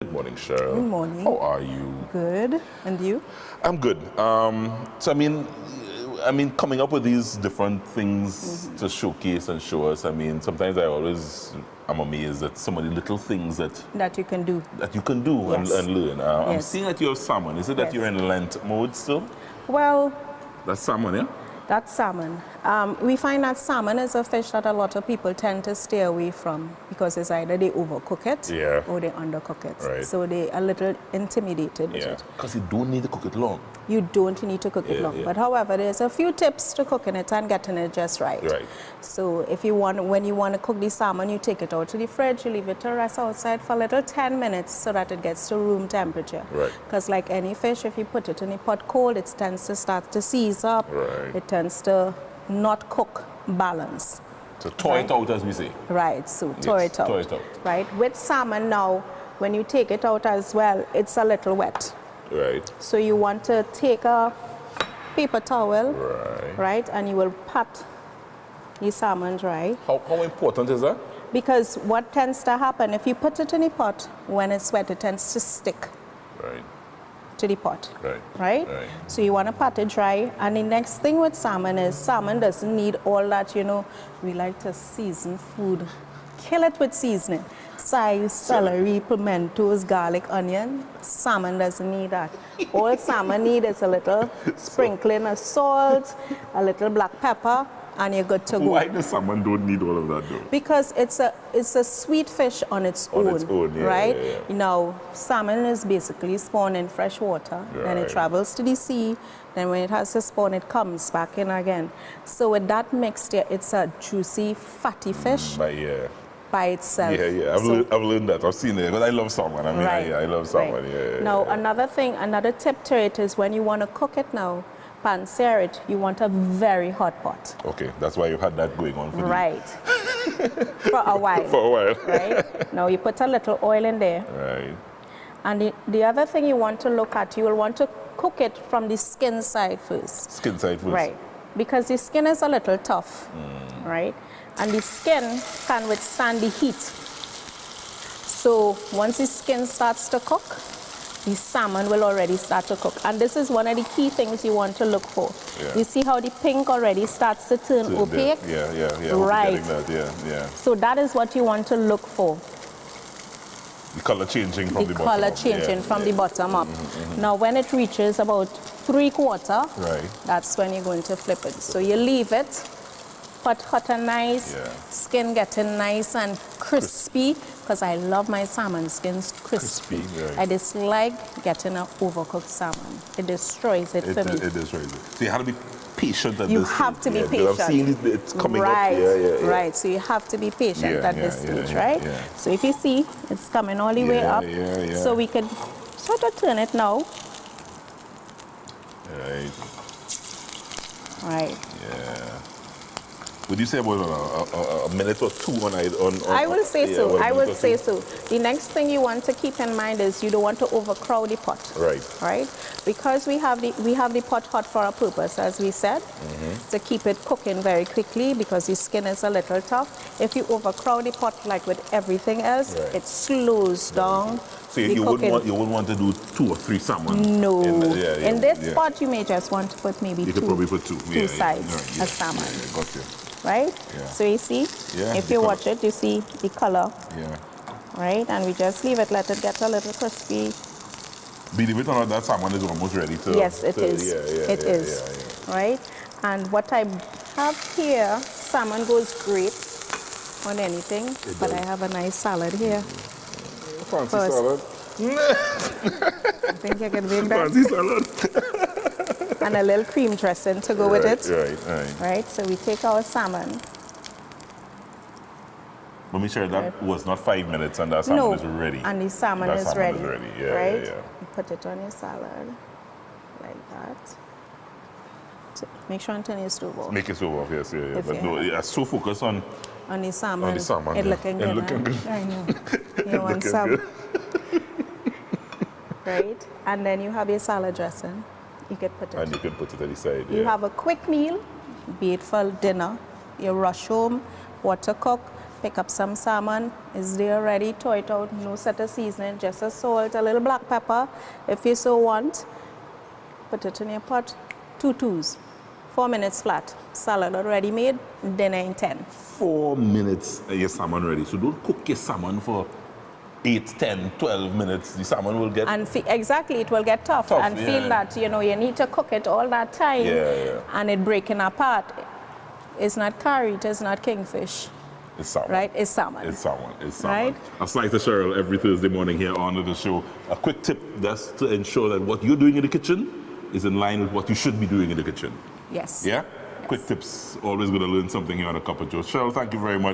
Good morning, Cheryl. Good morning. How are you? Good. And you? I'm good. So I mean, coming up with these different things to showcase and show us. I mean, sometimes I'm amazed at some of the little things that you can do. And learn. I'm Yes. seeing that you have salmon. Is it that Yes. you're in Lent mode still? Well, That's salmon, yeah? that's salmon. We find that salmon is a fish that a lot of people tend to stay away from because it's either they overcook it or they undercook it. Right. So they're a little intimidated with it. Because you don't need to cook it long. You don't need to cook it long. Yeah. But however, there's a few tips to cooking it and getting it just right. Right. So when you want to cook the salmon, you take it out to the fridge, you leave it to rest outside for a little 10 minutes so that it gets to room temperature. Right. Because like any fish, if you put it in a pot cold, it tends to start to seize up. Right. It tends to not cook balance. So thaw it out, as we say. Right, so thaw it out. Thaw it out. Right. With salmon now, when you take it out as well, it's a little wet. Right. So you want to take a paper towel, Right. and you will pat the salmon dry. How important is that? Because what tends to happen, if you put it in a pot, when it's wet, it tends to stick Right. to the pot. Right. Right? Right. So you want to pat it dry. And the next thing with salmon is salmon doesn't need all that, we like to season food. Kill it with seasoning. Chives, celery, pimentos, garlic, onion. Salmon doesn't need that. All salmon need is a little sprinkling of salt, a little black pepper, and you're good to go. Why does salmon don't need all of that though? Because it's a sweet fish on its own. On its own, yeah, right? yeah. Now, salmon is basically spawned in fresh water. Then it Right. travels to the sea. Then when it has to spawn, it comes back in again. So with that mixture, it's a juicy, fatty fish by itself. Yeah. I've learned that. I've seen it. But I love salmon. I mean, I love salmon. Right. Yeah. Now, another tip to it is when you want to cook it now, pan-sear it, you want a very hot pot. Okay, that's why you've had that going on for Right. For a while. For a while. Right? Now you put a little oil in there. Right. And the other thing you want to look at, you will want to cook it from the skin side first. Skin side first. Right. Because the skin is a little tough. Right? And the skin can withstand the heat. So once the skin starts to cook, the salmon will already start to cook. And this is one of the key things you want to look for. Yeah. You see how the pink already starts to turn opaque? Yeah. Right. Yeah. So that is what you want to look for. The color changing from the bottom color up. changing from the bottom up. Now when it reaches about 3/4, Right. that's when you're going to flip it. So you leave it, hot and nice, skin getting nice and crispy, because I love my salmon skins crispy. Right. I dislike getting an overcooked salmon. It destroys it for me. It destroys it. So you have to be patient at You this have to stage. be patient. I've seen it's coming right, up. Yeah. Right, so you have to be patient at this stage, right? Yeah. So if you see, it's coming all the way up. Yeah. So we can sort of turn it now. Right. Right. Yeah. Would you say about a minute or two on I will say so. I would say so. so. The next thing you want to keep in mind is you don't want to overcrowd the pot. Right. Right? Because we have the pot hot for a purpose, as we said, to keep it cooking very quickly because the skin is a little tough. If you overcrowd the pot like with everything else, it slows down. So you wouldn't want to do 2 or 3 salmon. No. In this pot, you may just want to put maybe you could probably put 2. two sides of salmon. Yeah, got you. Right? Yeah. So you see, if you watch it, you see the color. Yeah. Right? And we just leave it, let it get a little crispy. Believe it or not, that salmon is almost ready to... Yes, it is. It is. Yeah. Right? And what I have here, salmon goes great on anything, but I have a nice salad here. Fancy First. salad. I think you can make that. Fancy salad. And a little cream dressing to go with it. Right. Right? So we take our salmon. But make sure that was not 5 minutes and that salmon is ready. And the salmon That is salmon ready. is ready. Right? Yeah. You put it on your salad like that. Make sure and turn your stove off. Make it so off, yes. If But you no, have. you're so focused on On the salmon. yeah. looking good. It looking good. I know. You want looking some. good. Right? And then you have your salad dressing. You can put it. And you can put it at the side. You have a quick meal, be it for dinner, you rush home, water cook, pick up some salmon. It's there ready, thaw it out, no set of seasoning, just a salt, a little black pepper, if you so want. Put it in your pot, 2 2s, 4 minutes flat. Salad already made, dinner in 10. 4 minutes, your salmon ready. So don't cook your salmon for 8, 10, 12 minutes. The salmon will get... And exactly, it will get tough. And yeah. feel that, you know, you need to cook it all that time. Yeah. And it breaking apart. It's not curry, it's not kingfish. It's salmon. Right? It's salmon. It's salmon. It's salmon. Right? A slice of Cheryl every Thursday morning here on the show. A quick tip just to ensure that what you're doing in the kitchen is in line with what you should be doing in the kitchen. Yes. Yeah? Yes. Quick tips. Always going to learn something here on A Cup of Joe. Cheryl, thank you very much.